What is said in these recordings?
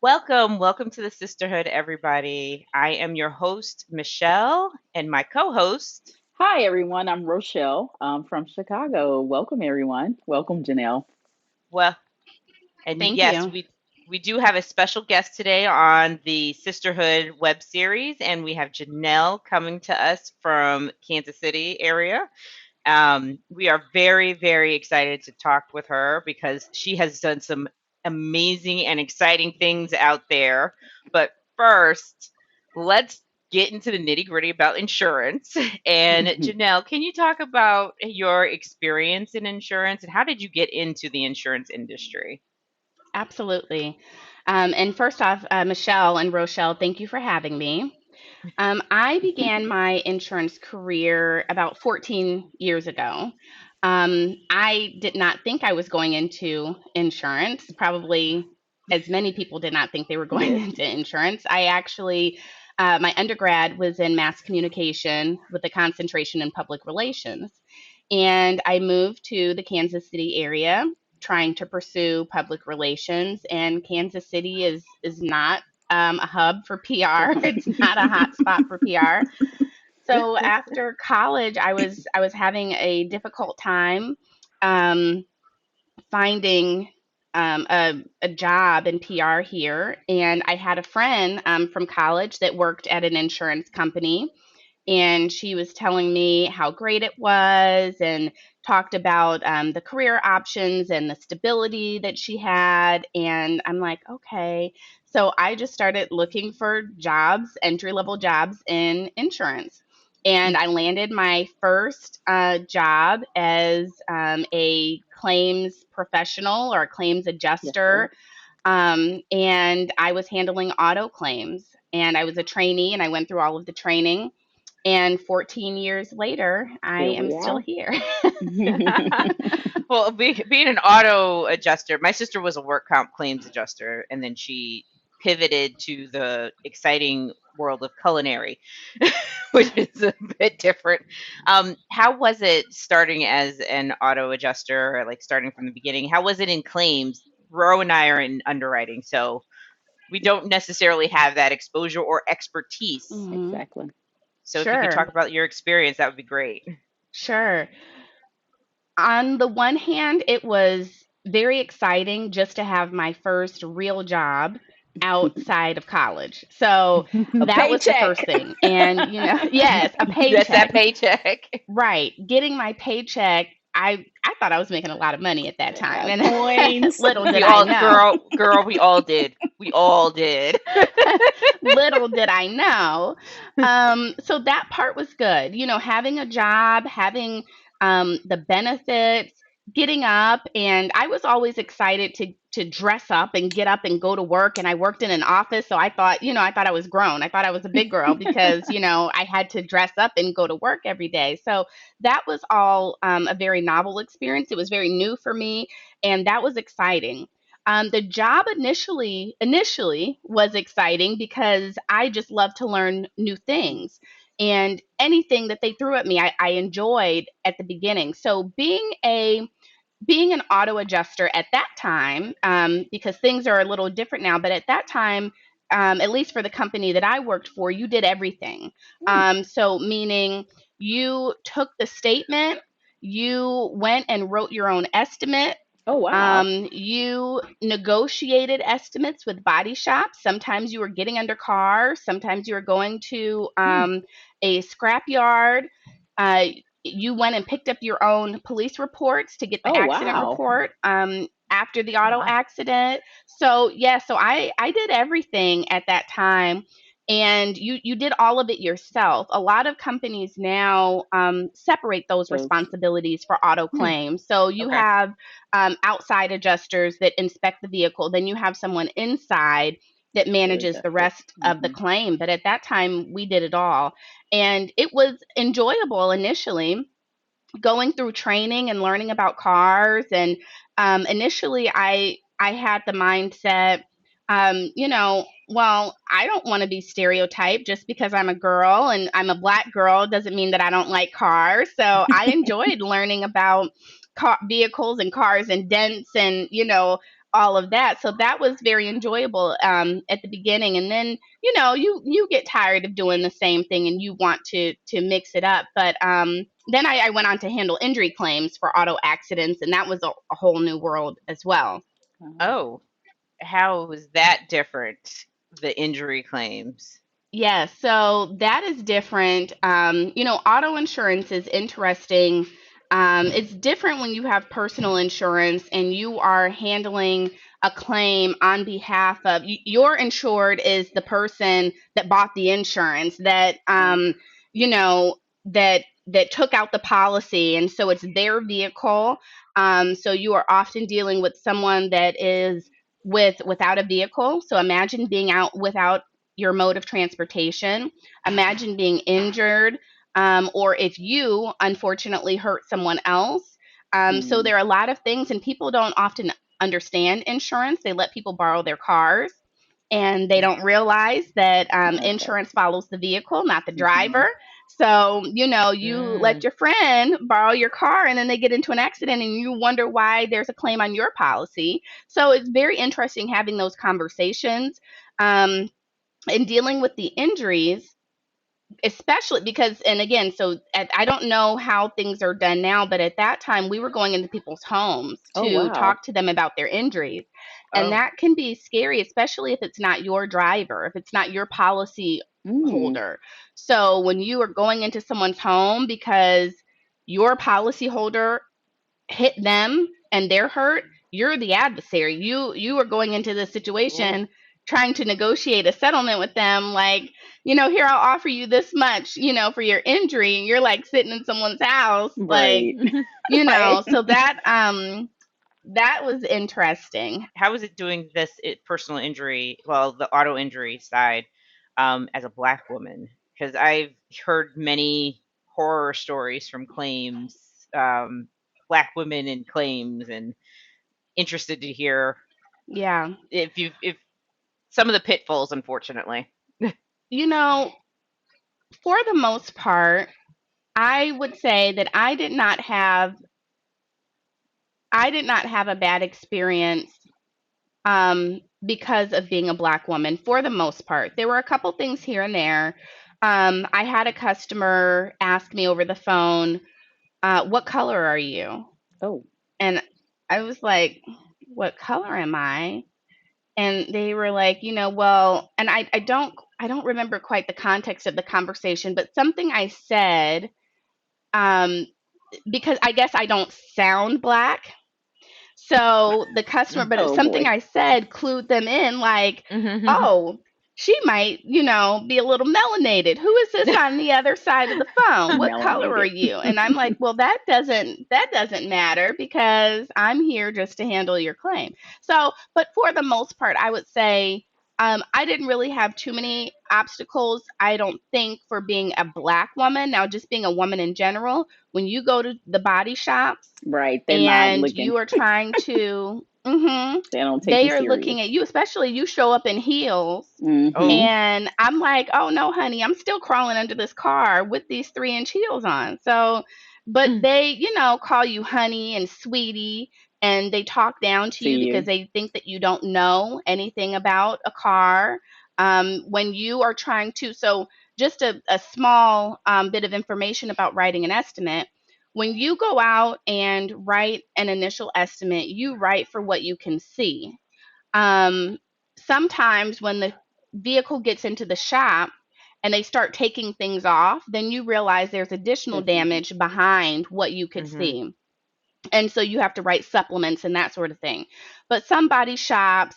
Welcome to the Sisterhood, everybody. I am your host, Michelle, and my co host, Hi, everyone. I'm Rochelle from Chicago. Welcome, everyone. Welcome, Janelle. well, and Thank yes, you. we do have a special guest today on the Sisterhood web series, and we have Jenelle coming to us from Kansas City area. We are very, very excited to talk with her because she has done some amazing and exciting things out there. But first, let's get into the nitty gritty about insurance. And Janelle, can you talk about your experience in insurance and how did you get into the insurance industry? Absolutely. And first off, Michelle and Rochelle, thank you for having me. I began my insurance career about 14 years ago. I did not think I was going into insurance, probably as many people did not think they were going Yes. into insurance. My undergrad was in mass communication with a concentration in public relations. And I moved to the Kansas City area trying to pursue public relations. And Kansas City is not a hub for PR. It's not a hot spot for PR. So after college, I was having a difficult time um, finding a job in PR here, and I had a friend from college that worked at an insurance company, and she was telling me how great it was and talked about the career options and the stability that she had. And I'm like, okay. So I just started looking for jobs, entry level jobs in insurance. And I landed my first job as a claims professional or a claims Yes, sir. adjuster. And I was handling auto claims. And I was a trainee and I went through all of the training. And 14 years later, I Here am we still are. here. Well, being an auto adjuster, my sister was a work comp claims adjuster, and then she pivoted to the exciting world of culinary, which is a bit different. How was it starting as an auto adjuster, like starting from the beginning? How was it in claims? Ro and I are in underwriting, so we don't necessarily have that exposure or expertise. Hmm. Exactly. So if you could Sure, talk about your experience, that would be great. sure. On the one hand, it was very exciting just to have my first real job outside of college. So A that was the paycheck. first thing. And, yes, a That's that paycheck. paycheck. Right. Getting my paycheck, I thought I was making a lot of money at that time. And Coins. little did We I all, know. girl, we all did. We all did. Little did I know. So that part was good. Having a job, having the benefits, getting up, and I was always excited to dress up and get up and go to work. And I worked in an office, so I thought I was grown. I thought I was a big girl because I had to dress up and go to work every day. So that was all a very novel experience. It was very new for me, and that was exciting. The job initially was exciting because I just love to learn new things. And anything that they threw at me, I enjoyed at the beginning. So being an auto adjuster at that time, because things are a little different now, but at that time, at least for the company that I worked for, you did everything. Mm. So meaning you took the statement, you went and wrote your own estimate, Oh, wow. you negotiated estimates with body shops. Sometimes you were getting under cars. Sometimes you were going to Hmm. a scrap yard. Uh, you went and picked up your own police reports to get the Oh, accident wow. report after the Oh, auto wow. accident. So yeah, so I did everything at that time. And you did all of it yourself. A lot of companies now separate those Those. responsibilities for auto Hmm. claims. So you Okay. have outside adjusters that inspect the vehicle. Then you have someone inside that To manages the adjust it. rest of the Hmm. claim. But at that time, we did it all. And it was enjoyable initially going through training and learning about cars. And initially, I had the mindset, well, I don't want to be stereotyped just because I'm a girl and I'm a black girl doesn't mean that I don't like cars. So I enjoyed learning about vehicles and cars and dents and all of that. So that was very enjoyable at the beginning. And then, you get tired of doing the same thing and you want to mix it up. But then I went on to handle injury claims for auto accidents, and that was a whole new world as well. Oh, how was that different? The injury claims. Yes, so that is different. Auto insurance is interesting. It's different when you have personal insurance and you are handling a claim on behalf of your insured is the person that bought the insurance that you know that took out the policy, and so it's their vehicle. So you are often dealing with someone that is without a vehicle. So imagine being out without your mode of transportation. Imagine being injured, or if you unfortunately hurt someone else. So there are a lot of things, and people don't often understand insurance. They let people borrow their cars, and they don't realize that insurance follows the vehicle, not the driver. So, you let your friend borrow your car and then they get into an accident and you wonder why there's a claim on your policy. So it's very interesting having those conversations. And dealing with the injuries, especially because, and again, so I don't know how things are done now, but at that time we were going into people's homes Oh, to wow. talk to them about their injuries. And Oh. that can be scary, especially if it's not your driver, if it's not your policy holder. So when you are going into someone's home because your policy holder hit them and they're hurt, you're the adversary. You are going into the situation trying to negotiate a settlement with them, like, here, I'll offer you this much, for your injury, and you're like sitting in someone's house, Right. like, so that was interesting. How is it doing this personal injury, well, the auto injury side, as a Black woman? Because I've heard many horror stories from claims, Black women in claims, and interested to hear Yeah. if some of the pitfalls, unfortunately. For the most part, I would say that I did not have a bad experience because of being a Black woman. For the most part, there were a couple things here and there. I had a customer ask me over the phone, "What color are you?" Oh. And I was like, "What color am I?" And they were like, well, and I don't remember quite the context of the conversation, but something I said, because I guess I don't sound Black. So the customer, but it's Oh, something boy. I said clued them in, like, Mhm. oh, she might, be a little melanated. Who is this on the other side of the phone? What color are Melanated. you? And I'm like, well, that doesn't matter because I'm here just to handle your claim. So, but for the most part, I would say I didn't really have too many obstacles, I don't think, for being a Black woman. Now, just being a woman in general, when you go to the body shops, Right. They're not and looking. you are trying to They don't take you they are serious. looking at you, especially you show up in heels, Oh. and I'm like, oh no, honey, I'm still crawling under this car with these 3-inch heels on. So, but they, call you honey and sweetie, and they talk down to To you you. because they think that you don't know anything about a car. When you are trying to, so just a small bit of information about writing an estimate. When you go out and write an initial estimate, you write for what you can see. Um, Sometimes when the vehicle gets into the shop and they start taking things off, then you realize there's additional There's something. damage behind what you could see. And so you have to write supplements and that sort of thing. But some body shops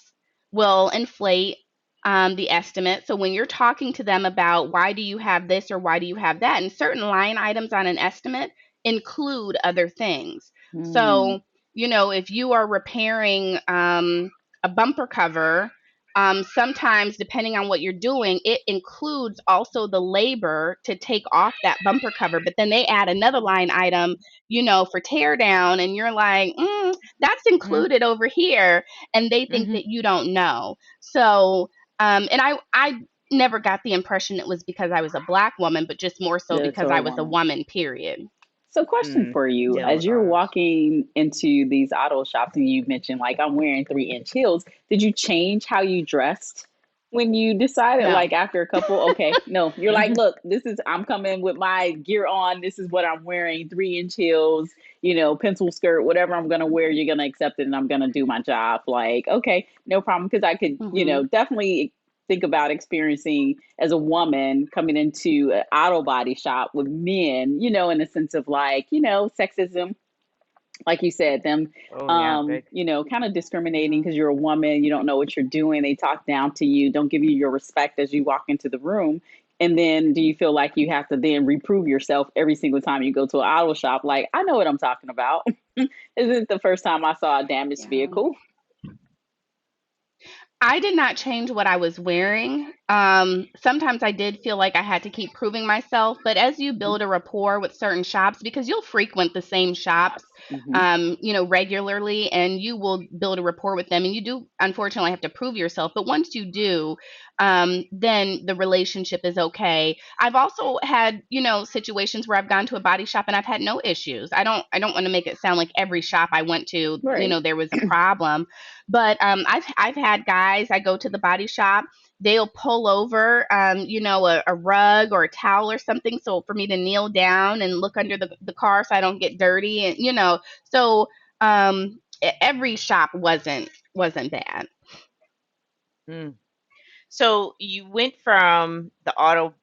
will inflate the estimate. So when you're talking to them about why do you have this or why do you have that, and certain line items on an estimate include other things. So, if you are repairing a bumper cover, sometimes depending on what you're doing, it includes also the labor to take off that bumper cover. But then they add another line item, for tear down, and you're like, that's included over here, and they think that you don't know. So, and I never got the impression it was because I was a Black woman, but just more so That it's because a I was a woman. woman, period. So, question for you: Dealing as with you're autos. walking into these auto shops, and you mentioned like I'm wearing 3-inch heels, did you change how you dressed when you decided? No. Like after a couple, okay, no, you're like, look, this is I'm coming with my gear on. This is what I'm wearing: 3-inch heels, pencil skirt, whatever I'm gonna wear. You're gonna accept it, and I'm gonna do my job. Like, okay, no problem, because I could, Hmm. definitely think about experiencing as a woman coming into an auto body shop with men, in the sense of like, sexism, like you said, them, Oh yeah, big. kind of discriminating Yeah. because you're a woman, you don't know what you're doing. They talk down to you, don't give you your respect as you walk into the room. And then do you feel like you have to then reprove yourself every single time you go to an auto shop? Like, I know what I'm talking about. This isn't the first time I saw a damaged Yeah. vehicle. I did not change what I was wearing. Sometimes I did feel like I had to keep proving myself, but as you Hmm. build a rapport with certain shops, because you'll frequent the same shops, Hmm. regularly, and you will build a rapport with them, and you do unfortunately have to prove yourself. But once you do, then the relationship is okay. I've also had, situations where I've gone to a body shop and I've had no issues. I don't want to make it sound like every shop I went to, Right. there was a problem. But I've had guys. I go to the body shop. They'll pull over, a rug or a towel or something, so for me to kneel down and look under the car so I don't get dirty, and so every shop wasn't bad. Mm. So you went from the auto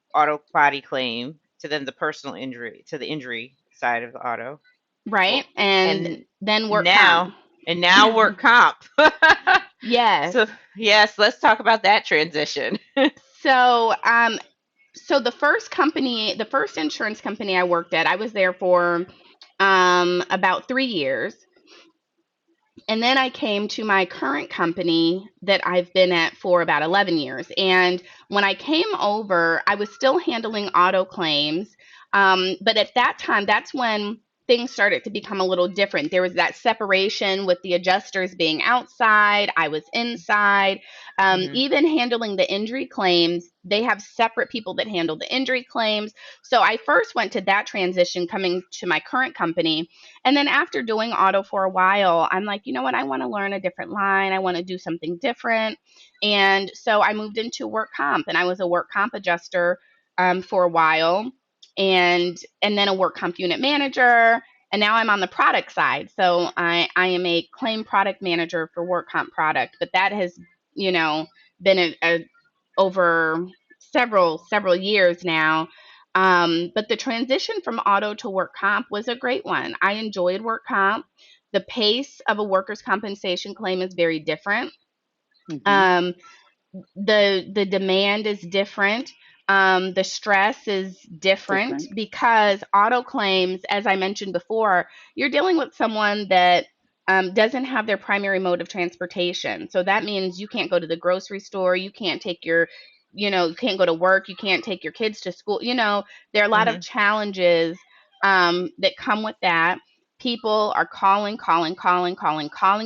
body claim to then the personal injury to the injury side of the auto. Right, Well, and and then work comp. now work comp. Yes. So yes, let's talk about that transition. So the first insurance company I worked at, I was there for about 3 years. And then I came to my current company that I've been at for about 11 years. And when I came over, I was still handling auto claims. But at that time, that's when things started to become a little different. There was that separation with the adjusters being outside, I was inside. Hmm. Even handling the injury claims, they have separate people that handle the injury claims. So I first went to that transition coming to my current company, and then after doing auto for a while, I'm like, you know what? I want to learn a different line. I want to do something different. And so I moved into work comp, and I was a work comp adjuster for a while, and then a work comp unit manager. And now I'm on the product side. So I am a claim product manager for work comp product, but that has, you know, been over several years now. But the transition from auto to work comp was a great one. I enjoyed work comp. The pace of a workers' compensation claim is very different. Hmm. Um, the demand is different. The stress is different Different. because auto claims, as I mentioned before, you're dealing with someone that doesn't have their primary mode of transportation. So that means you can't go to the grocery store, you can't take your, you can't go to work, you can't take your kids to school. There are a lot of Hmm. challenges that come with that. People are calling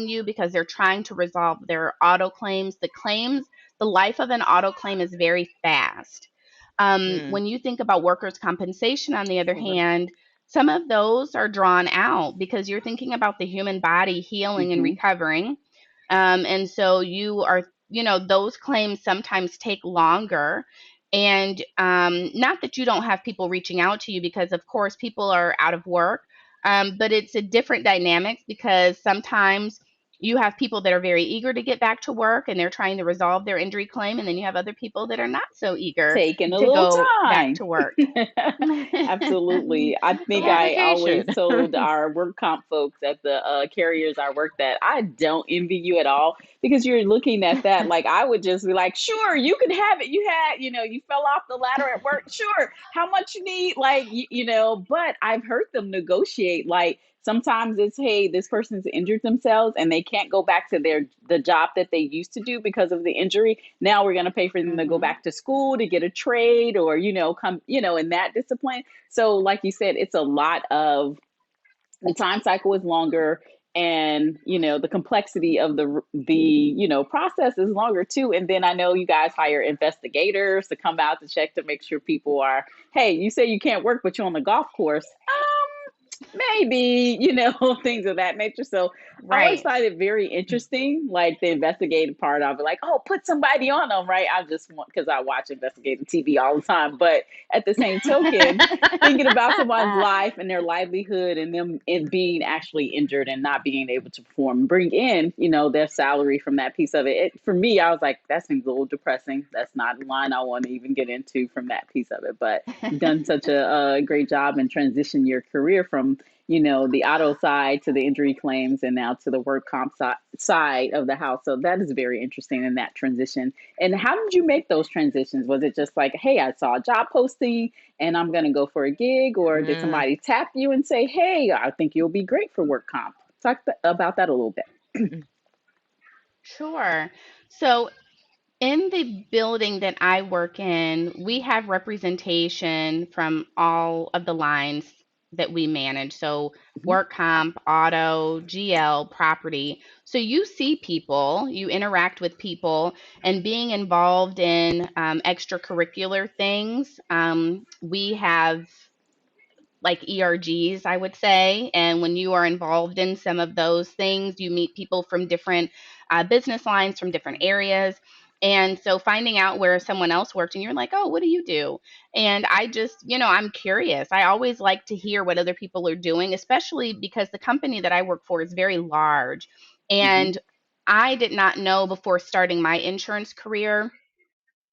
you because they're trying to resolve their auto claims. The life of an auto claim is very fast. Mm. When you think about workers' compensation, on the other Over. hand, some of those are drawn out because you're thinking about the human body healing and Hmm. recovering. And so those claims sometimes take longer. And not that you don't have people reaching out to you, because, of course, people are out of work, but it's a different dynamic because sometimes you have people that are very eager to get back to work and they're trying to resolve their injury claim, and then you have other people that are not so eager Taking a to little go back time. to work. Absolutely. I think Little I vacation. always told our work comp folks at the carriers I worked at, I don't envy you at all, because you're looking at that. Like, I would just be like, sure, you can have it. You had, you fell off the ladder at work. Sure. How much you need? Like, but I've heard them negotiate. Like, sometimes it's, hey, this person's injured themselves and they can't go back to the job that they used to do because of the injury. Now we're going to pay for them to go Hmm. back to school to get a trade, or come, in that discipline. So like you said, it's a lot of, the time cycle is longer, and the complexity of the process is longer too. And then I know you guys hire investigators to come out to check to make sure people are, hey, you say you can't work but you're on the golf course. maybe, things of that nature. So I always Right. find it very interesting, like the investigative part of it, like, oh, put somebody on them, right? I just want, because I watch investigative TV all the time. But at the same token, thinking about someone's life and their livelihood and them being actually injured and not being able to perform, bring in, their salary from that piece of it. For me, I was like, that seems a little depressing. That's not a line I want to even get into from that piece of it. But you've done such a great job and transition your career from the auto side to the injury claims and now to the work comp side of the house. So that is very interesting in that transition. And how did you make those transitions? Was it just like, hey, I saw a job posting and I'm going to go for a gig? Or did Mm, somebody tap you and say, hey, I think you'll be great for work comp? Talk about that a little bit. mm, Sure. So in the building that I work in, we have representation from all of the lines that we manage. So, Mhm. work comp, auto, GL, property. So, you see people, you interact with people, and being involved in extracurricular things. We have like ERGs, I would say. And when you are involved in some of those things, you meet people from different business lines, from different areas. And so finding out where someone else worked and you're like, oh, what do you do? And I just, I'm curious. I always like to hear what other people are doing, especially because the company that I work for is very large. Mhm. And I did not know before starting my insurance career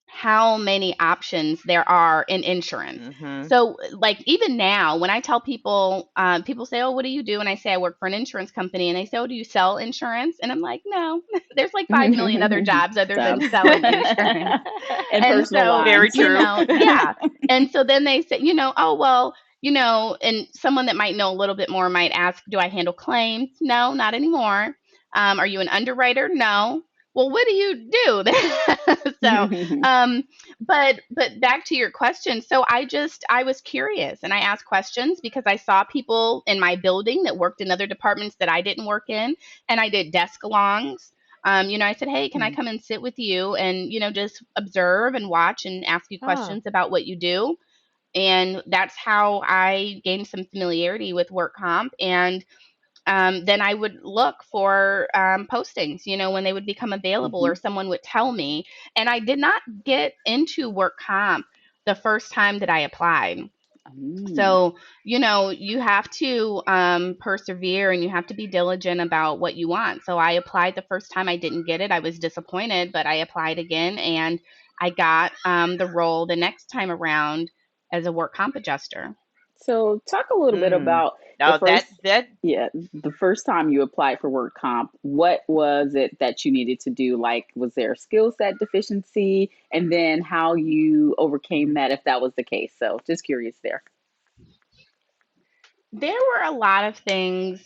how many options there are in insurance. mhm. So, like, even now, when I tell people, people say, "Oh, what do you do?" And I say, "I work for an insurance company." And they say, "Oh, do you sell insurance?" And I'm like, "No, there's like 5 million other jobs other than Jobs. selling insurance." And And personal so, Very lines. true. yeah. And so then they say, "Oh, well, and someone that might know a little bit more might ask, do I handle claims? No, not anymore. Are you an underwriter? No. Well, what do you do? So, um, but back to your question. So I was curious and I asked questions because I saw people in my building that worked in other departments that I didn't work in, and I did desk alongs. I said, hey, can I come and sit with you and, just observe and watch and ask you Oh, questions about what you do? And that's how I gained some familiarity with work comp. And then I would look for postings, when they would become available Mhm. or someone would tell me. And I did not get into work comp the first time that I applied. Mm. So, you have to persevere and you have to be diligent about what you want. So, I applied the first time. I didn't get it. I was disappointed, but I applied again and I got the role the next time around as a work comp adjuster. So talk a little bit mm. about the Oh, that first, that yeah, the first time you applied for work comp. What was it that you needed to do? Like, was there a skill set deficiency? And then how you overcame that if that was the case. So just curious there. There were a lot of things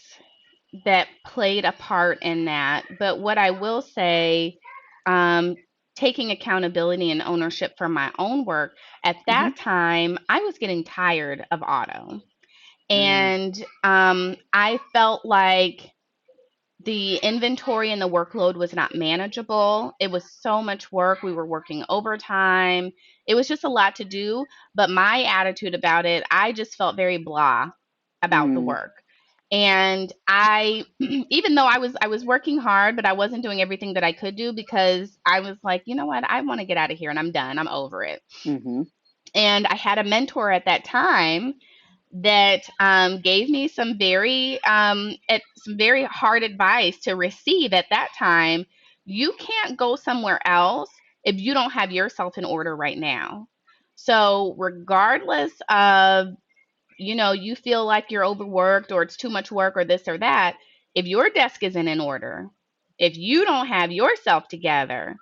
that played a part in that. But what I will say, um, taking accountability and ownership for my own work, at Hmm. that time, I was getting tired of auto. mm, And I felt like the inventory and the workload was not manageable. It was so much work. We were working overtime. It was just a lot to do. But my attitude about it, I just felt very blah about the Mm. work. And I, even though I was working hard, but I wasn't doing everything that I could do because I was like, you know what, I want to get out of here and I'm done. I'm over it. Hmm. And I had a mentor at that time that gave me some very hard advice to receive at that time. You can't go somewhere else if you don't have yourself in order right now. So regardless of, you feel like you're overworked or it's too much work or this or that, if your desk isn't in order, if you don't have yourself together,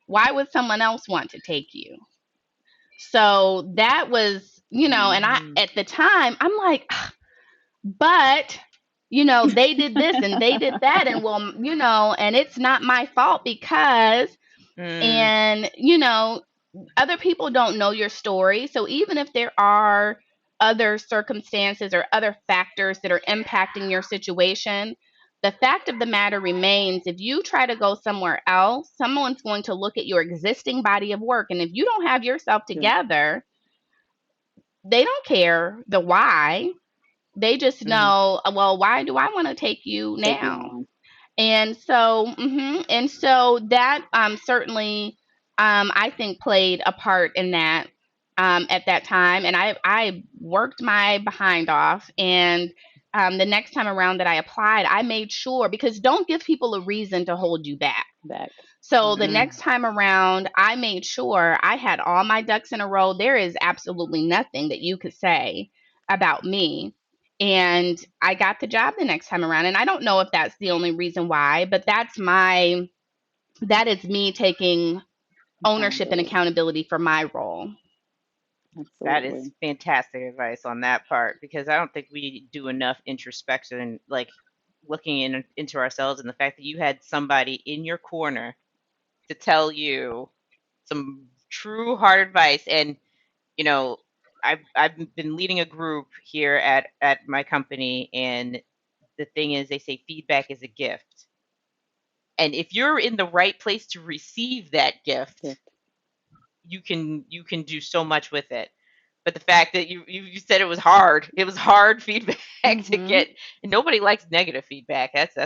why would someone else want to take you? So that was, and I, mhm. at the time, I'm like, but, they did this and they did that. And well, and it's not my fault because, Mm, and, other people don't know your story. So even if there are other circumstances or other factors that are impacting your situation, the fact of the matter remains if you try to go somewhere else, someone's going to look at your existing body of work. And if you don't have yourself Yeah. together, they don't care the why. They just Hmm. know, well, why do I want to take you Take you now? on. And so that certainly, I think, played a part in that at that time. And I worked my behind off. And the next time around that I applied, I made sure, because don't give people a reason to hold you back. Back. So the Hmm. Hmm. next time around, I made sure I had all my ducks in a row. There is absolutely nothing that you could say about me. And I got the job the next time around. And I don't know if that's the only reason why, but that is me taking ownership and Accountability. accountability for my role. That is Absolutely. fantastic advice on that part because I don't think we do enough introspection, like looking into ourselves, and the fact that you had somebody in your corner to tell you some true hard advice. And you know, I've been leading a group here at my company, and the thing is, they say feedback is a gift, and if you're in the right place to receive that gift, Gift. you can do so much with it. But the fact that you said it was hard feedback to Hmm. get, and nobody likes negative feedback. That's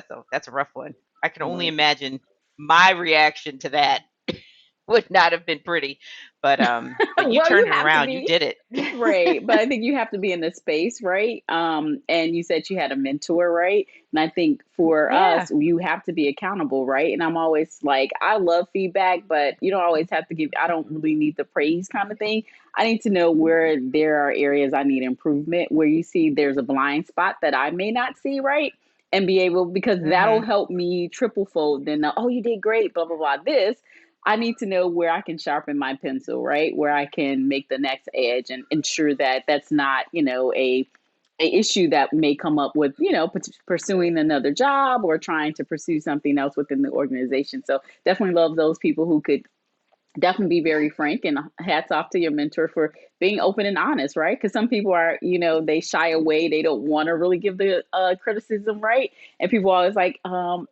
a rough one. I can only Right. imagine my reaction to that would not have been pretty. But you Well, you turned it have to around. You be. did it. Right. But I think you have to be in the space, right? And you said you had a mentor, right? And I think for Yeah. us, you have to be accountable, right? And I'm always like, I love feedback, but you don't always have to give, I don't really need the praise kind of thing. I need to know where there are areas I need improvement, where you see there's a blind spot that I may not see, right? And be able, because that'll Mhm. help me triple fold. Then, oh, you did great, blah, blah, blah. This, I need to know where I can sharpen my pencil, right? Where I can make the next edge and ensure that that's not, a issue that may come up with, pursuing another job or trying to pursue something else within the organization. So definitely love those people who could definitely be very frank, and hats off to your mentor for being open and honest, right? Because some people are, they shy away, they don't want to really give the criticism, right? And people always like,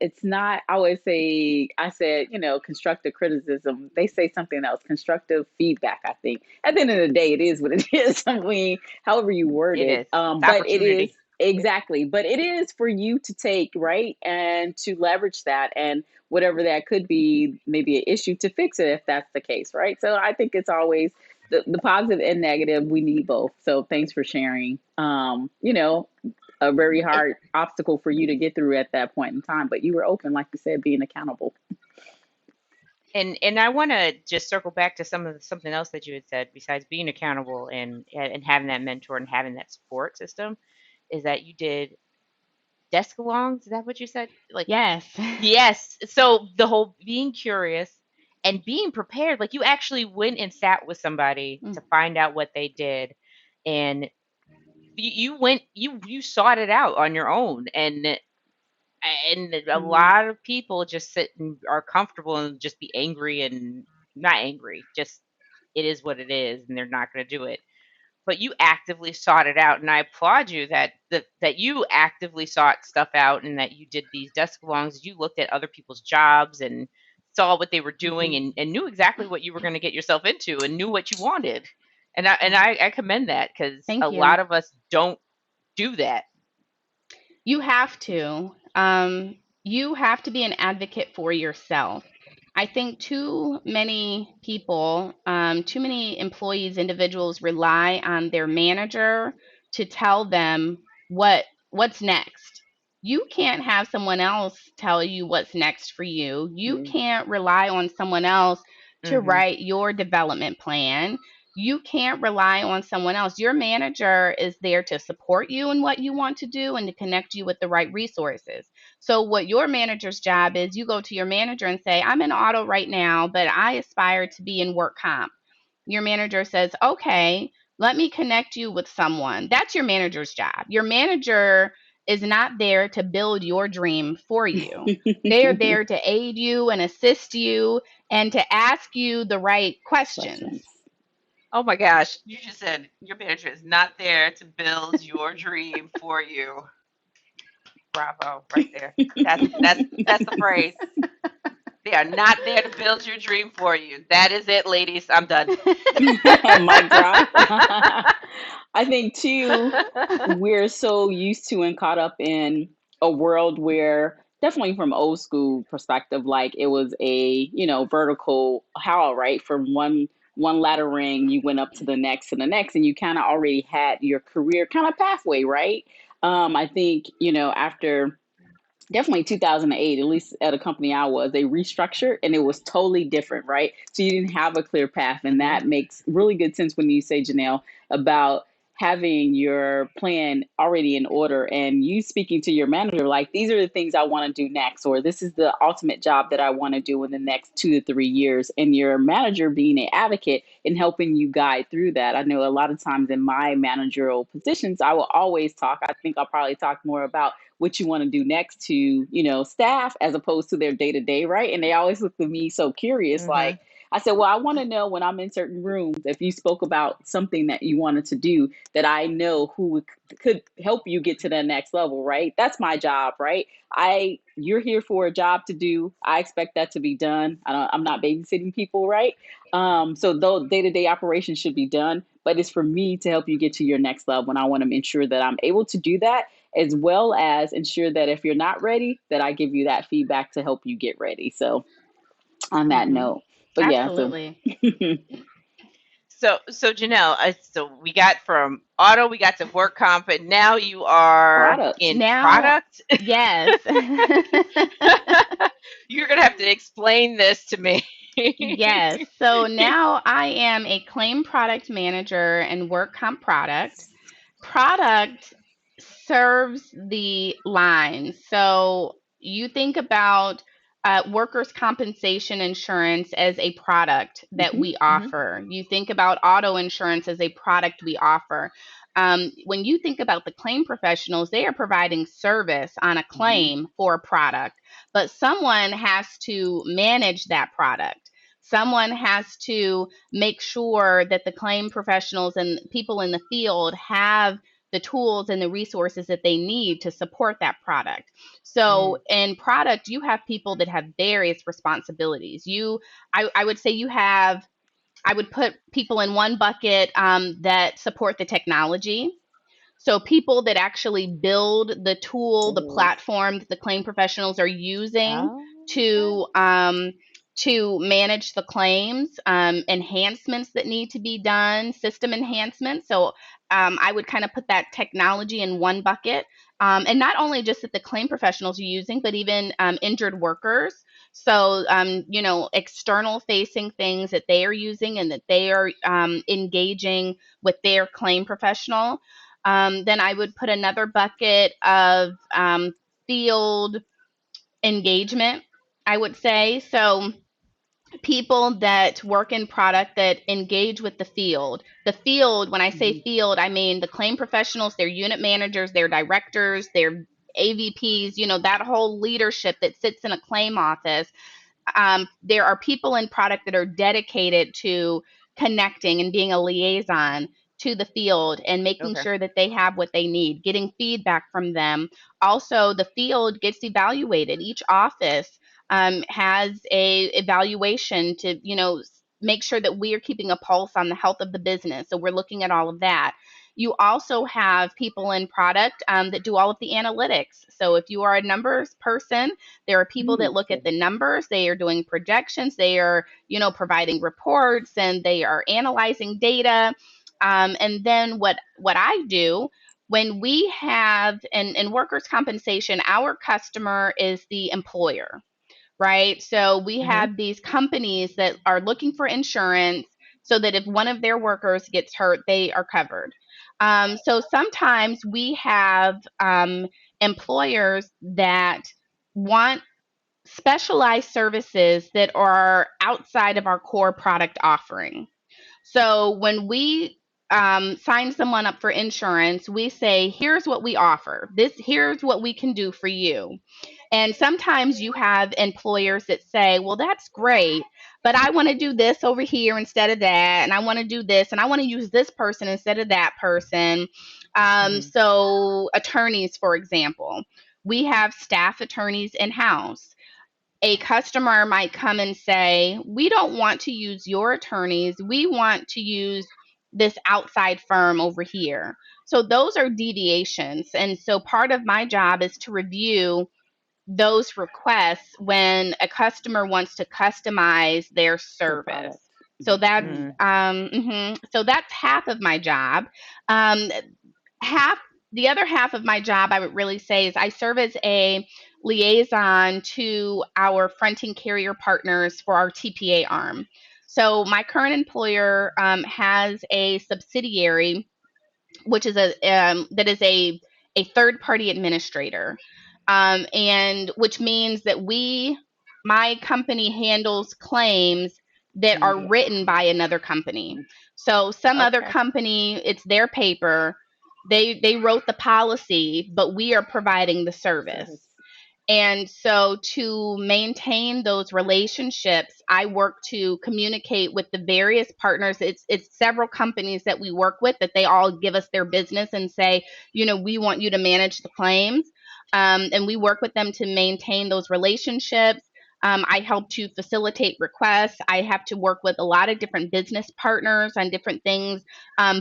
it's not, I always say, I said, constructive criticism, they say something else, constructive feedback. I think at the end of the day it is what it is. I mean, however you word It it, is. It's but it is, opportunity. exactly, but it is for you to take, right, and to leverage that, and whatever that could be, maybe an issue to fix it if that's the case, right? So I think it's always the positive and negative. We need both. So thanks for sharing. A very And hard obstacle for you to get through at that point in time, but you were open, like you said, being accountable. and I want to just circle back to something else that you had said besides being accountable and having that mentor and having that support system is that you did desk alongs. Is that what you said? Like, Yes. yes. So the whole being curious and being prepared, like you actually went and sat with somebody Mm. to find out what they did, and you went, you sought it out on your own, and a Mm-hmm. lot of people just sit and are comfortable and just be angry and not angry, just it is what it is, and they're not going to do it. But you actively sought it out, and I applaud you that you actively sought stuff out and that you did these desk longs. You looked at other people's jobs and saw what they were doing, Mm-hmm. and knew exactly what you were going to get yourself into and knew what you wanted. And I commend that because a Thank you. lot of us don't do that. You have to. You have to be an advocate for yourself. I think too many people, too many employees, individuals rely on their manager to tell them what's next. You can't have someone else tell you what's next for you. You You. can't rely on someone else to Hmm. write your development plan. You can't rely on someone else. Your manager is there to support you in what you want to do and to connect you with the right resources. So, what your manager's job is, you go to your manager and say, I'm in auto right now, but I aspire to be in work comp. Your manager says, okay, let me connect you with someone. That's your manager's job. Your manager is not there to build your dream for you. They are there to aid you and assist you and to ask you the right questions. Questions. Oh my gosh, you just said your manager is not there to build your dream for you. Bravo, right there. That's the phrase. They are not there to build your dream for you. That is it, ladies. I'm done. Mic drop. I think too, we're so used to and caught up in a world where definitely from old school perspective, like it was a, vertical how, right? From one ladder ring, you went up to the next and the next, and you kind of already had your career kind of pathway, right? I think, after definitely 2008, at least at a company I was, they restructured and it was totally different, right? So you didn't have a clear path. And Mhm. that makes really good sense when you say, Janelle, about having your plan already in order and you speaking to your manager, like, these are the things I want to do next, or this is the ultimate job that I want to do in the next 2 to 3 years. And your manager being an advocate in helping you guide through that. I know a lot of times in my managerial positions, I will always talk. I think I'll probably talk more about what you want to do next to, staff as opposed to their day to day, right? And they always look at me so curious, like, Mhm. I said, well, I want to know when I'm in certain rooms, if you spoke about something that you wanted to do, that I know who could help you get to the next level, right? That's my job, right? You're here for a job to do. I expect that to be done. I'm not babysitting people, right? So though day to day operations should be done, but it's for me to help you get to your next level. And I want to ensure that I'm able to do that, as well as ensure that if you're not ready, that I give you that feedback to help you get ready. So on that Hmm. note, but yeah, so Absolutely. So Janelle, so we got from auto, we got to work comp, and now you are product. in Now, product. yes. You're gonna have to explain this to me. Yes. So now I am a claim product manager and work comp product. Product serves the line. So you think about workers' compensation insurance as a product that Hmm. we Mhm. offer. You think about auto insurance as a product we offer. When you think about the claim professionals, they are providing service on a Hmm. claim for a product, but someone has to manage that product. Someone has to make sure that the claim professionals and people in the field have the tools and the resources that they need to support that product. So Mm. in product, you have people that have various responsibilities. I would say I would put people in one bucket that support the technology. So people that actually build the tool, the Oh. platform that the claim professionals are using Oh, okay. to manage the claims, enhancements that need to be done, system enhancements. So I would kind of put that technology in one bucket. And not only just that the claim professionals are using, but even injured workers. So, external facing things that they are using and that they are engaging with their claim professional. Then I would put another bucket of field engagement, I would say. So people that work in product that engage with the field. The field, when I say Hmm. field, I mean the claim professionals, their unit managers, their directors, their AVPs, that whole leadership that sits in a claim office. There are people in product that are dedicated to connecting and being a liaison to the field and making Okay. sure that they have what they need, getting feedback from them. Also, the field gets evaluated. Each office has a evaluation to, make sure that we are keeping a pulse on the health of the business. So we're looking at all of that. You also have people in product that do all of the analytics. So if you are a numbers person, there are people that look at Okay. the numbers, they are doing projections, they are, providing reports, and they are analyzing data. And then what I do when we have in workers' compensation, our customer is the employer, right? So we Mhm. have these companies that are looking for insurance so that if one of their workers gets hurt, they are covered. So sometimes we have employers that want specialized services that are outside of our core product offering. So when we sign someone up for insurance, we say, here's what we offer. Here's what we can do for you. And sometimes you have employers that say, well, that's great, but I want to do this over here instead of that. And I want to do this and I want to use this person instead of that person. Mhm. So, attorneys, for example, we have staff attorneys in house. A customer might come and say, we don't want to use your attorneys. We want to use this outside firm over here. So those are deviations. And so part of my job is to review those requests when a customer wants to customize their Their service. product. So that's Mm. so that's half of my job. Um, half the other half of my job, I would really say, is I serve as a liaison to our fronting carrier partners for our TPA arm. So my current employer has a subsidiary, which is a third party administrator, and which means that my company handles claims that are Mm. written by another company. So some other Okay. company, it's their paper, they wrote the policy, but we are providing the service. Service. And so to maintain those relationships, I work to communicate with the various partners. It's several companies that we work with that they all give us their business and say, we want you to manage the claims. And we work with them to maintain those relationships. I help to facilitate requests. I have to work with a lot of different business partners on different things,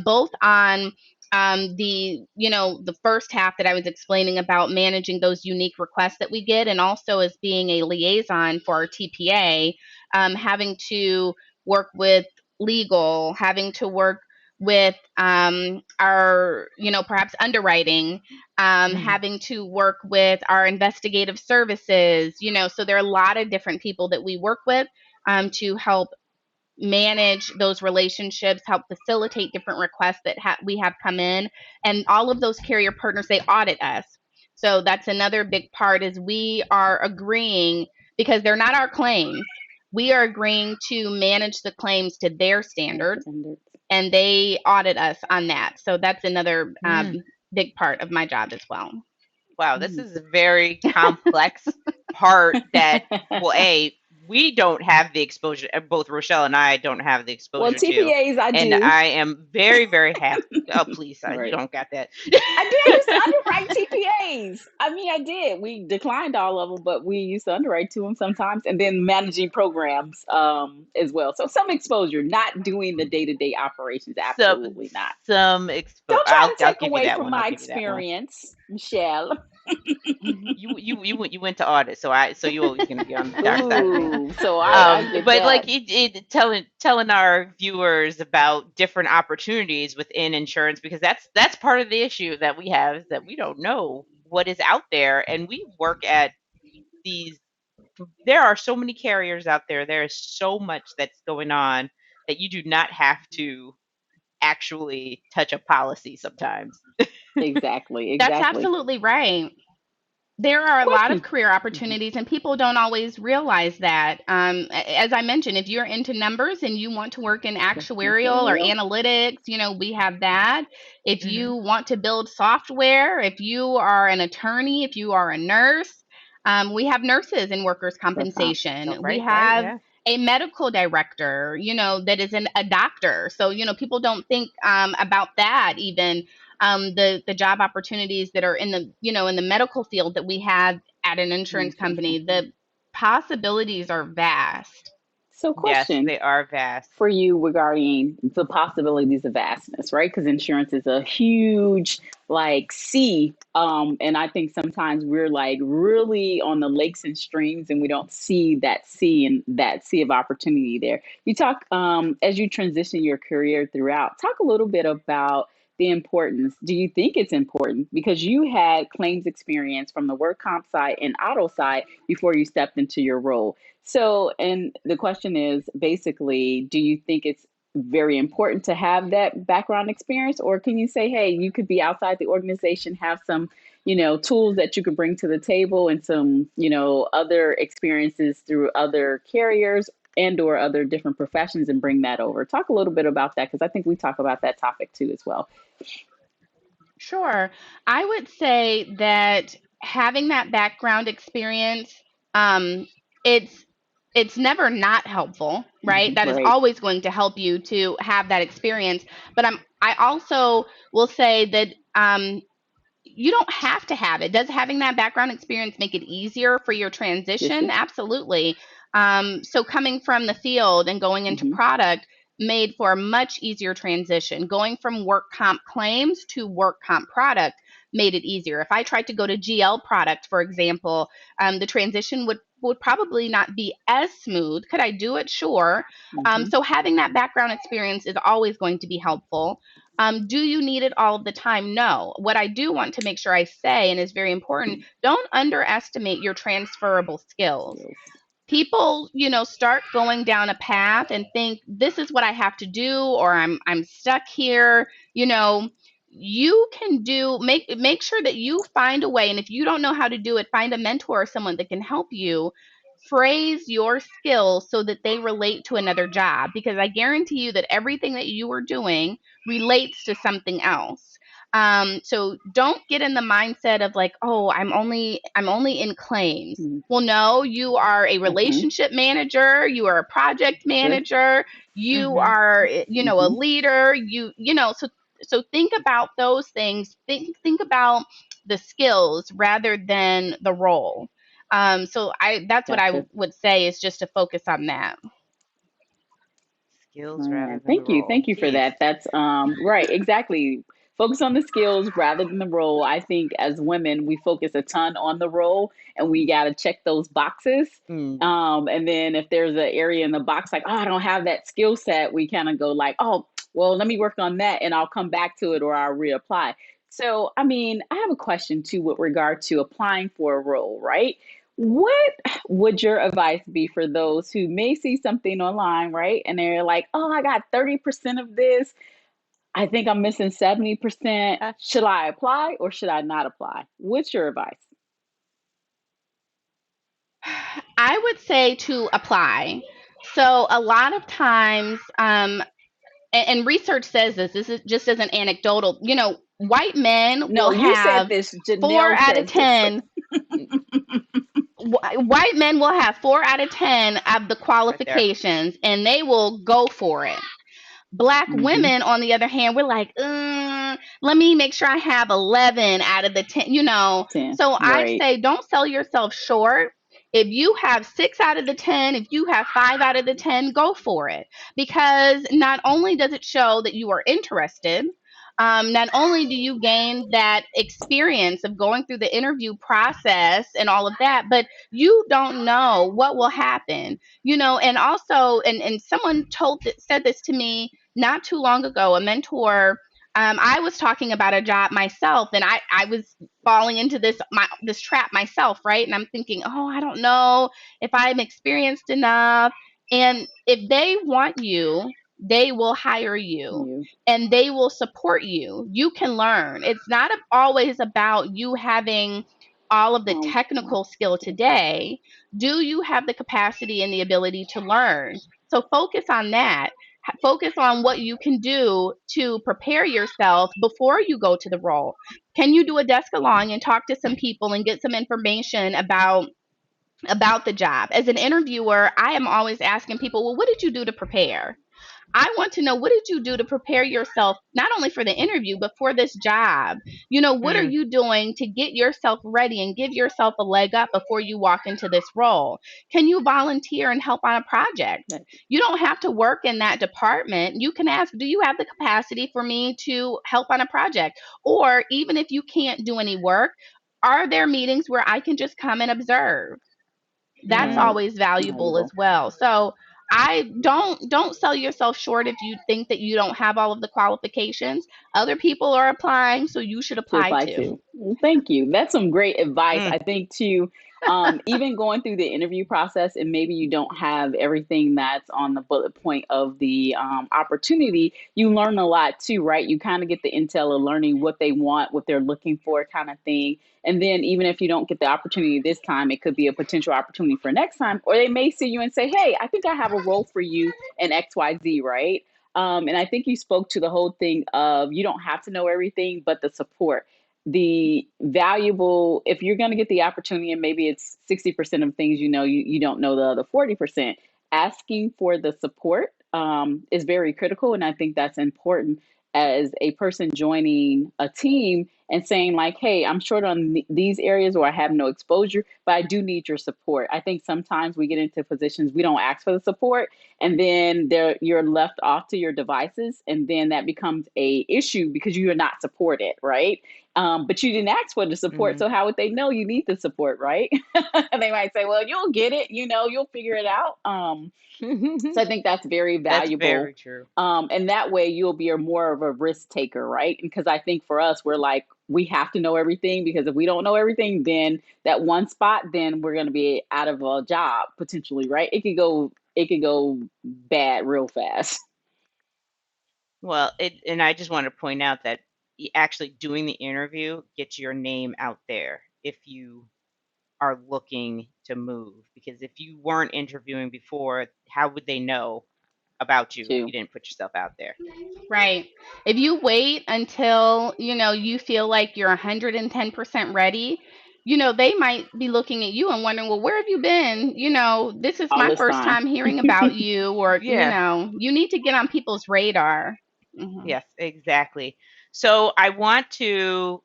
both on the first half that I was explaining about managing those unique requests that we get, and also as being a liaison for our TPA, having to work with legal, having to work with our perhaps underwriting, having to work with our investigative services, so there are a lot of different people that we work with to help manage those relationships, help facilitate different requests that we have come in. And all of those carrier partners, they audit us. So that's another big part, is we are agreeing, because they're not our claims, we are agreeing to manage the claims to their standards, Standards. and they audit us on that. So that's another Mm. big part of my job as well. Wow, this is a very complex part that, well, we don't have the exposure. Both Rochelle and I don't have the Well, exposure to, TPAs I and do. I am very, very happy. Oh, please, you Right. don't got that. I did. I used to underwrite TPAs. I mean, I did. We declined all of them, but we used to underwrite to them sometimes, and then managing programs as well. So some exposure, not doing the day to day operations. some Absolutely not. some expo. Don't try I'll to I'll take give you away that from one. I'll my give you that one. experience, Michelle. You went to audit, so you always gonna be on the dark side of things. Ooh, so I get But like that. telling our viewers about different opportunities within insurance, because that's part of the issue that we have, is that we don't know what is out there, and we work at these. There are so many carriers out there. There is so much that's going on that you do not have to actually touch a policy sometimes. Exactly. That's Exactly. absolutely right. There are a lot of Question. career Mhm. opportunities, and people don't always realize that. As I mentioned, if you're into numbers and you want to work in That's actuarial or real. analytics, we have that. If Hmm. you want to build software, if you are an attorney, if you are a nurse, we have nurses in workers' Work comp. compensation. So We right, have yeah. a medical director, that is a doctor. So, people don't think about that even, the job opportunities that are in the in the medical field that we have at an An insurance insurance company. company. The possibilities are vast. So, Yes, question they are vast. for you regarding the possibilities of vastness, right? Because insurance is a huge like sea. And I think sometimes we're like really on the lakes and streams and we don't see that sea and that sea of opportunity there. You talk as you transition your career throughout, talk a little bit about the importance. Do you think it's important? Because you had claims experience from the work comp side and auto side before you stepped into your role. So, and the question is basically, do you think it's very important to have that background experience, or can you say, hey, you could be outside the organization, have some, tools that you could bring to the table and some, other experiences through other carriers and or other different professions and bring that over. Talk a little bit about that because I think we talk about that topic too as well. Sure. I would say that having that background experience, it's never not helpful, right? That is Right. always going to help you to have that experience. But I also will say that you don't have to have it. Does having that background experience make it easier for your Yes, transition? yes. Absolutely. So coming from the field and going into Hmm. product, made for a much easier transition. Going from work comp claims to work comp product made it easier. If I tried to go to GL product, for example, the transition would probably not be as smooth. Could I do it? Sure. Hmm. So having that background experience is always going to be helpful. Do you need it all of the time? No. What I do want to make sure I say, and is very important, don't underestimate your transferable skills. Skills. People, start going down a path and think this is what I have to do, or I'm stuck here. You can make sure that you find a way, and if you don't know how to do it, find a mentor or someone that can help you phrase your skills so that they relate to another job, because I guarantee you that everything that you are doing relates to something else. So don't get in the mindset of like, oh, I'm only in claims. Well, no, you are a Mm-hmm. relationship manager, you are a project Sure. manager, you Mhm. are, a Mm-hmm. leader, so think about those things. Think about the skills rather than the role. So that's what I Gotcha. would say, is just to focus on that. Skills All rather right. than the role. Thank you for Jeez. that. That's right, exactly. Focus on the skills rather than the role. I think as women, we focus a ton on the role and we got to check those boxes. Mm. And then if there's an area in the box like, oh, I don't have that skill set, we kind of go like, oh, well, let me work on that and I'll come back to it or I'll reapply. So, I mean, I have a question too with regard to applying for a role, right? What would your advice be for those who may see something online, right? And they're like, oh, I got 30% of this. I think I'm missing 70%. Uh, Should I apply or should I not apply? What's your advice? I would say to apply. So a lot of times, and research says this is just as an anecdotal, white men will No, you said have this. four Janelle out of said this. 10 white men will have 4 out of 10 of the right there. qualifications, and they will go for it. Black Hmm. women, on the other hand, we're like, let me make sure I have 11 out of the 10. 10. So I Right. say, don't sell yourself short. If you have 6 out of the 10, if you have 5 out of the 10, go for it. Because not only does it show that you are interested, not only do you gain that experience of going through the interview process and all of that, but you don't know what will happen. And also, and someone said this to me not too long ago, a mentor. I was talking about a job myself, and I was falling into this trap myself, right? And I'm thinking, oh, I don't know if I'm experienced enough. And if they want you, they will hire you You. and they will support you. You can learn. It's not always about you having all of the Oh, technical skill today. Do you have the capacity and the ability to learn? So focus on that. Focus on what you can do to prepare yourself before you go to the role. Can you do a desk along and talk to some people and get some information about the job? As an interviewer, I am always asking people, well, what did you do to prepare? I want to know, what did you do to prepare yourself, not only for the interview, but for this job? What are Mm. you doing to get yourself ready and give yourself a leg up before you walk into this role? Can you volunteer and help on a project? that, You don't have to work in that department. You can ask, do you have the capacity for me to help on a project? Or even if you can't do any work, are there meetings where I can just come and observe? That's Mm. right. always valuable as Valuable. well. So I don't sell yourself short if you think that you don't have all of the qualifications. Other people are applying, so you should To apply apply too. to. Well, thank you. That's some great advice. Mm. I think too, even going through the interview process, and maybe you don't have everything that's on the bullet point of the opportunity, you learn a lot too, right? You kind of get the intel of learning what they want, what they're looking for, kind of thing. And then even if you don't get the opportunity this time, it could be a potential opportunity for next time, or they may see you and say, "Hey, I think I have a role for you in XYZ," right? And I think you spoke to the whole thing of you don't have to know everything, but the support, the valuable, if you're going to get the opportunity and maybe it's 60% of things you don't know the other 40%, asking for the support is very critical. And I think that's important as a person joining a team and saying like, hey, I'm short on these areas or I have no exposure, but I do need your support. I think sometimes we get into positions we don't ask for the support, and then you're left off to your devices, and then that becomes a issue because you are not supported, right? But you didn't ask for the support, Mhm. so how would they know you need the support, right? They might say, well, you'll get it, you'll figure it out. So I think that's very That's valuable. very true. And that way you'll be more of a risk taker, right? Because I think for us, we're like, we have to know everything, because if we don't know everything, then that one spot, then we're going to be out of a job potentially, right? It could go bad real fast. Well, and I just want to point out that actually doing the interview gets your name out there if you are looking to move, because if you weren't interviewing before, how would they know about you if you Too. didn't put yourself out there? Right. If you wait until, you feel like you're 110% ready, they might be looking at you and wondering, well, where have you been? This is All my this first time. time hearing about you, or, Yeah. you need to get on people's radar. Hmm. Yes, exactly. So I want to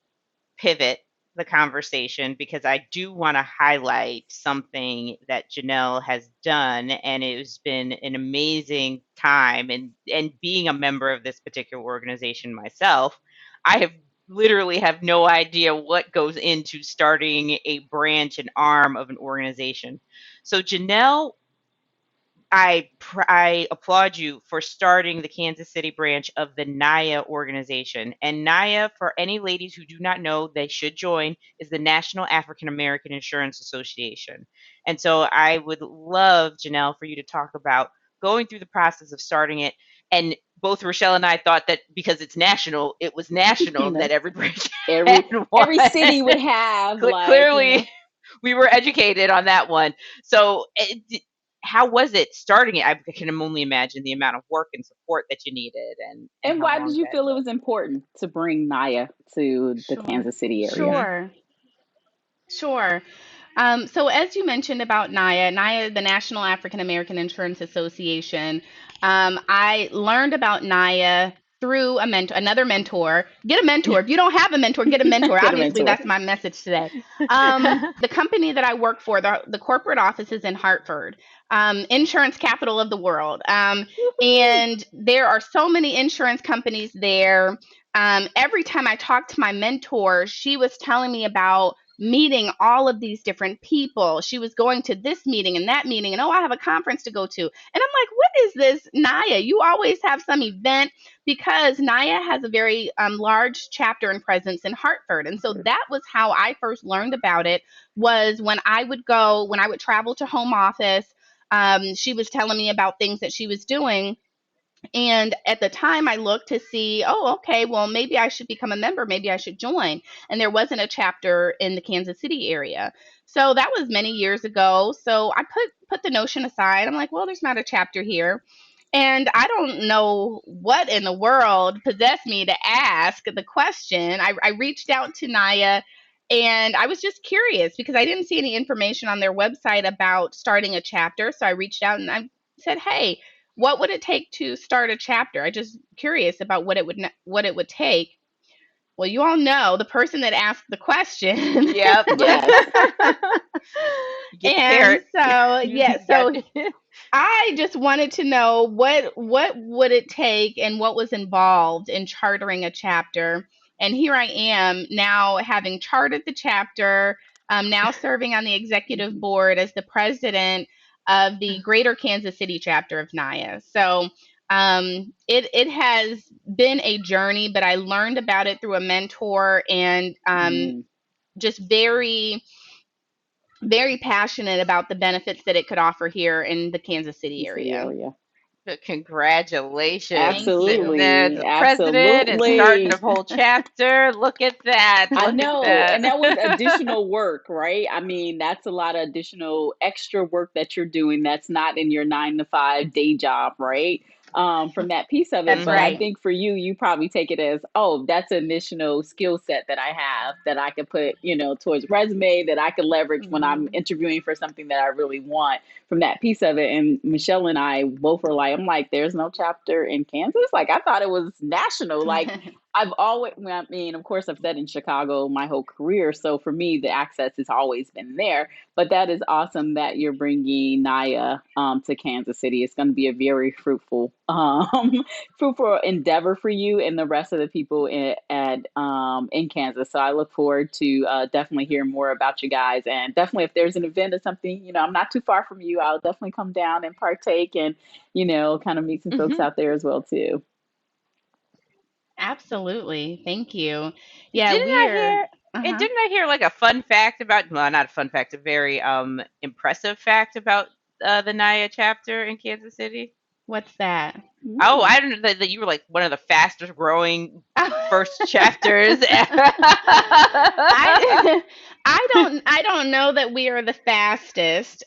pivot the conversation because I do want to highlight something that Jenelle has done, and it's been an amazing time. And being a member of this particular organization myself, I literally have no idea what goes into starting a branch and arm of an organization. So Jenelle, I applaud you for starting the Kansas City branch of the NAAIA organization. And NAAIA, for any ladies who do not know, they should join, is the National African American Insurance Association. And so I would love, Jenelle, for you to talk about going through the process of starting it. And both Rochelle and I thought that because it's national, it was national that every branch had one. Every city would have Clearly, we were educated on that one. So, how was it starting it? I can only imagine the amount of work and support that you needed, and and how why did long you that feel it took. was important to bring Naya to the Sure. Kansas City area? Mhm. Sure. Sure. So as you mentioned about NAAIA, the National African American Insurance Association, I learned about NAAIA through another mentor. Get a mentor. If you don't have a mentor, get a mentor. Get a Obviously, mentor. that's my message today. The company that I work for, the corporate office is in Hartford, insurance capital of the world. And there are so many insurance companies there. Every time I talked to my mentor, she was telling me about meeting all of these different people. She was going to this meeting and that meeting, and oh, I have a conference to go to. And I'm like, what is this, NAAIA? You always have some event, because NAAIA has a very large chapter and presence in Hartford. And so that was how I first learned about it, was when I would travel to home office. She was telling me about things that she was doing, and at the time, I looked to see, oh, okay, well, maybe I should become a member. Maybe I should join. And there wasn't a chapter in the Kansas City area. So that was many years ago. So I put the notion aside. I'm like, well, there's not a chapter here. And I don't know what in the world possessed me to ask the question. I reached out to Naya, and I was just curious because I didn't see any information on their website about starting a chapter. So I reached out and I said, hey, what would it take to start a chapter? I just curious about what it would take. Well, you all know the person that asked the question. Yep. Yes. Get the And carrot. so, You yeah, got so I just wanted to know what would it take and what was involved in chartering a chapter. And here I am now, having chartered the chapter, now serving on the executive Mhm. board as the president of the Greater Kansas City chapter of NAIA. So it has been a journey, but I learned about it through a mentor, and Mm, just very very passionate about the benefits that it could offer here in the Kansas City city area. area. Congratulations, Thank sitting you. there as Absolutely. the president and starting Absolutely. a whole chapter. Look at that. I Look at know. that. And that was additional work, right? I mean, that's a lot of additional extra work that you're doing that's not in your 9 to 5 day job, right? from that piece of it. Mm-hmm. That's But I right. think for you, you probably take it as, oh, that's an additional skill set that I have that I could put, towards resume that I could leverage when I'm Mhm. interviewing for something that I really want from that piece of it. And Michelle and I both were like, I'm like, there's no chapter in Kansas. Like I thought it was national. Like I've always, well, I mean, of course, I've said in Chicago my whole career. So for me, the access has always been there. But that is awesome that you're bringing NAAIA to Kansas City. It's going to be a very fruitful endeavor for you and the rest of the people in Kansas. So I look forward to definitely hearing more about you guys. And definitely, if there's an event or something, I'm not too far from you. I'll definitely come down and partake and kind of meet some folks Mm-hmm. out there as well too. Absolutely. Thank you. Yeah, Didn't we I are. hear? And Uh-huh. didn't I hear like a fun fact about? Well, not a fun fact, a very impressive fact about the NAIA chapter in Kansas City. What's that? Oh, Mm. I didn't know that you were like one of the fastest growing first I chapters. I don't know that we are the fastest.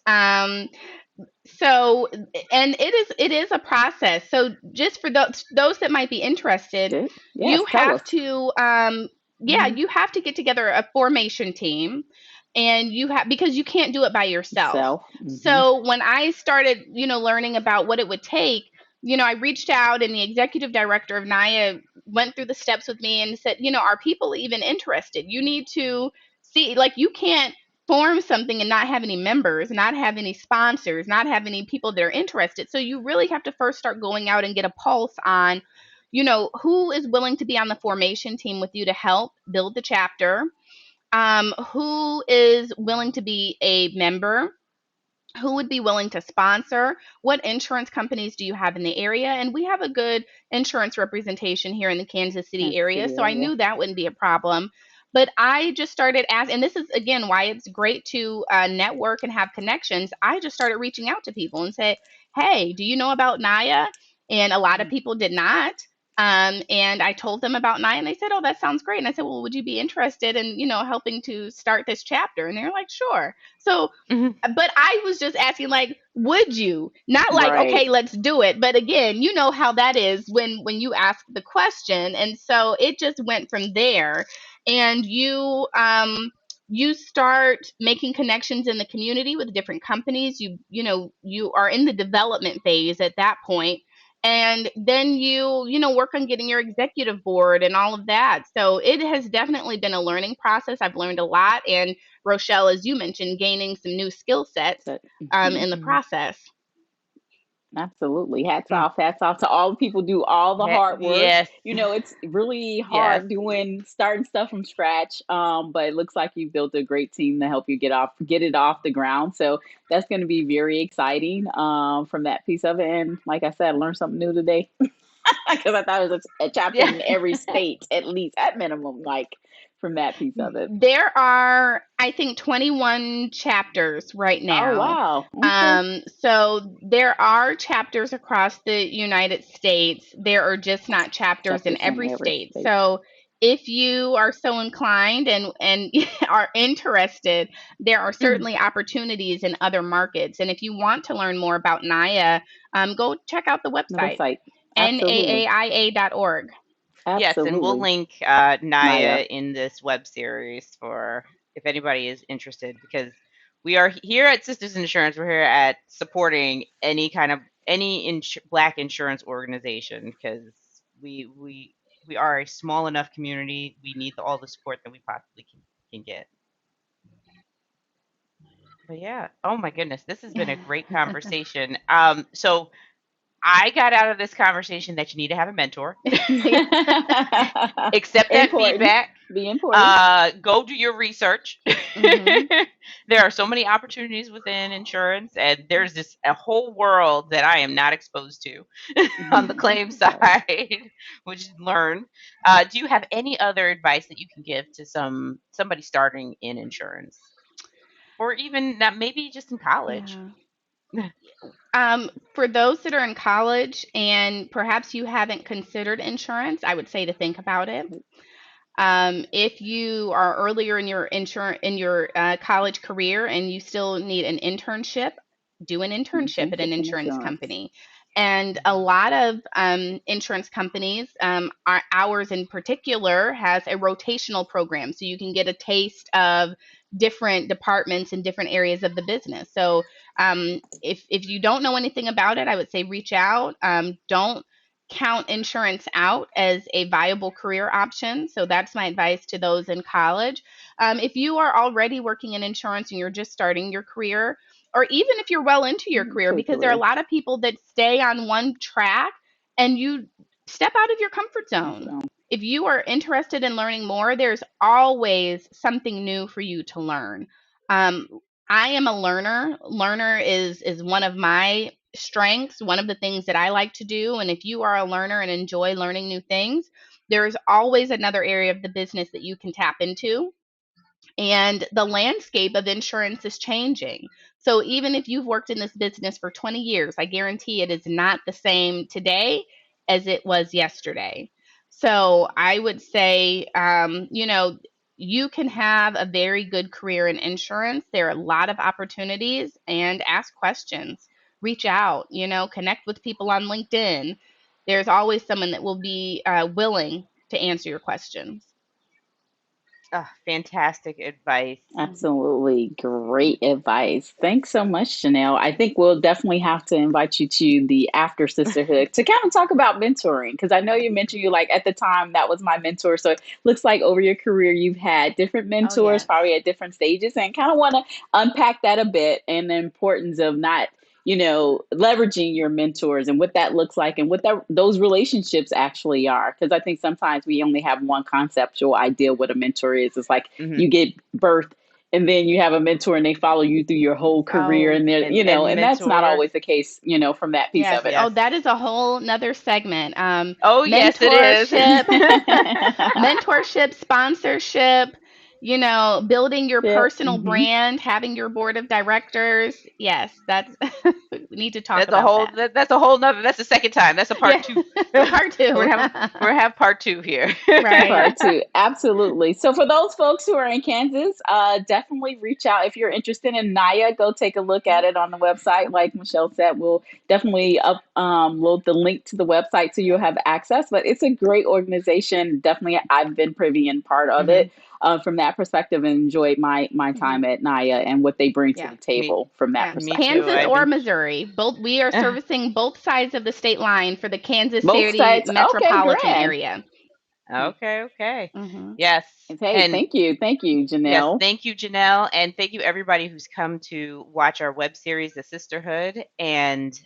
So and it is a process. So just for those that might be interested, Good. Yes, you tell have us. to yeah, Mm-hmm. you have to get together a formation team, and you have, because you can't do it by yourself. Self. Mm-hmm. So when I started, learning about what it would take, I reached out, and the executive director of NAIA went through the steps with me and said, are people even interested? You need to see, like, you can't form something and not have any members, not have any sponsors, not have any people that are interested. So you really have to first start going out and get a pulse on, who is willing to be on the formation team with you to help build the chapter, who is willing to be a member, who would be willing to sponsor, what insurance companies do you have in the area. And we have a good insurance representation here in the Kansas City Kansas area, City so I area. knew that wouldn't be a problem. But I just started asking, and this is again why it's great to network and have connections. I just started reaching out to people and say, hey, do you know about Naya? And a lot of people did not. And I told them about Naya, and they said, oh, that sounds great. And I said, well, would you be interested in, helping to start this chapter? And they're like, sure. So Mhm. but I was just asking, like, would you? Not like, Right. okay, let's do it. But again, you know how that is when you ask the question. And so it just went from there. And you start making connections in the community with different companies. You are in the development phase at that point. And then you work on getting your executive board and all of that. So it has definitely been a learning process. I've learned a lot, and Rochelle, as you mentioned, gaining some new skill sets So, mhm. in the process. Absolutely. Hats Mm. off. Hats off to all the people who do all the hard work. Yes, It's really yes. hard starting stuff from scratch. But it looks like you built a great team to help you get it off the ground. So that's going to be very exciting from that piece of it. And like I said, I learned something new today because I thought it was a chapter Yeah. in every state, at least at minimum, like from that piece of it. There are, I think, 21 chapters right Oh, now. wow. Okay. So there are chapters across the United States. There are just not chapters in Chapters in every every state. state. So if you are so inclined and are interested, there are Mhm. certainly opportunities in other markets. And if you want to learn more about NAIA, go check out the The website, website. Absolutely. NAAIA.org. Yes, and we'll Absolutely. link Naya. Naya in this web series for if anybody is interested, because we are here at Sisters Insurance. We're here at supporting any black insurance organization, because we we we are a small enough community. We need all the support that we possibly can get. But yeah, oh my goodness, this has been a great conversation. So I got out of this conversation that you need to have a mentor. Accept that Important. feedback. Be important. Go do your research. Hmm. There are so many opportunities within insurance, and there's this a whole world that I am not exposed to on the claim Right. side, which is learn. Do you have any other advice that you can give to somebody starting in insurance, or even not, maybe just in college? Yeah. For those that are in college and perhaps you haven't considered insurance, I would say to think about it. If you are earlier in your college career and you still need an internship, do an An internship at internship an in insurance insurance. company. And a lot of insurance companies, ours in particular, has a rotational program. So you can get a taste of different departments and different areas of the business. So if you don't know anything about it, I would say reach out. Don't count insurance out as a viable career option. So that's my advice to those in college. If you are already working in insurance and you're just starting your career, or even if you're well into your career, To a because there are a career. lot of people that stay on one track and you step out of your comfort zone. So, If you are interested in learning more, there's always something new for you to learn. Um, I am a learner. Learner is one of my strengths, one of the things that I like to do. And if you are a learner and enjoy learning new things, there's always another area of the business that you can tap into, and the landscape of insurance is changing. So even if you've worked in this business for 20 years, I guarantee it is not the same today as it was yesterday. So I would say, you can have a very good career in insurance. There are a lot of opportunities, and ask questions. Reach out, connect with people on LinkedIn. There's always someone that will be willing to answer your questions. Fantastic advice. absolutely great advice. Thanks so much, Jenelle. I think we'll definitely have to invite you to the after sisterhood to kind of talk about mentoring, because I know you mentioned you like at the time that was my mentor. So it looks like over your career you've had different Oh, mentors, yes. probably at different stages, and kind of want to unpack that a bit and the importance of not leveraging your mentors and what that looks like and what those relationships actually are. Because I think sometimes we only have one conceptual idea what a mentor is. It's like Hmm. you get birth and then you have a mentor and they follow you through your whole career, Oh, and they're And and that's not mentors. always the case from that piece yes. of it. Oh, Yes. that is a whole nother segment. Oh, yes, it is. Mentorship, mentorship, sponsorship, building your Yeah. personal Hmm. brand, having your board of directors. Yes, that's, we need to talk That's a about whole. that. That's a whole nother. That's the second time. That's a part Yeah, two. part we're two. gonna have we're gonna have part two here. Right. Part two, absolutely. So for those folks who are in Kansas, definitely reach out if you're interested in NAIA. Go take a look at it on the website. Like Michelle said, we'll definitely load the link to the website so you'll have access. But it's a great organization. Definitely, I've been privy and part of Hmm. it from that perspective, and enjoyed my Mhm. time at NAIA and what they bring to Yeah. the Me, table from that Yeah. me too. perspective. Kansas I've or been. Missouri, both we are servicing both sides of the state line for the Kansas Both City sides. Okay, metropolitan grand. area. Okay. Okay. Hmm. Yes. Hey, And thank you, yes, Jenelle. thank you, Janelle, and thank you everybody who's come to watch our web series, The Sisterhood. And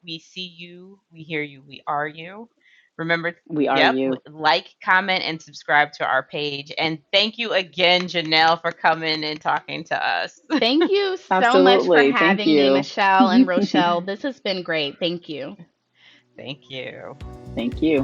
we see you, we hear you, we are you. Remember, We are yep, you. like, comment, and subscribe to our page. And thank you again, Janelle, for coming and talking to us. Thank you so much for Absolutely. Thank having me, you. Michelle and Rochelle. This has been great. Thank you. Thank you. Thank you.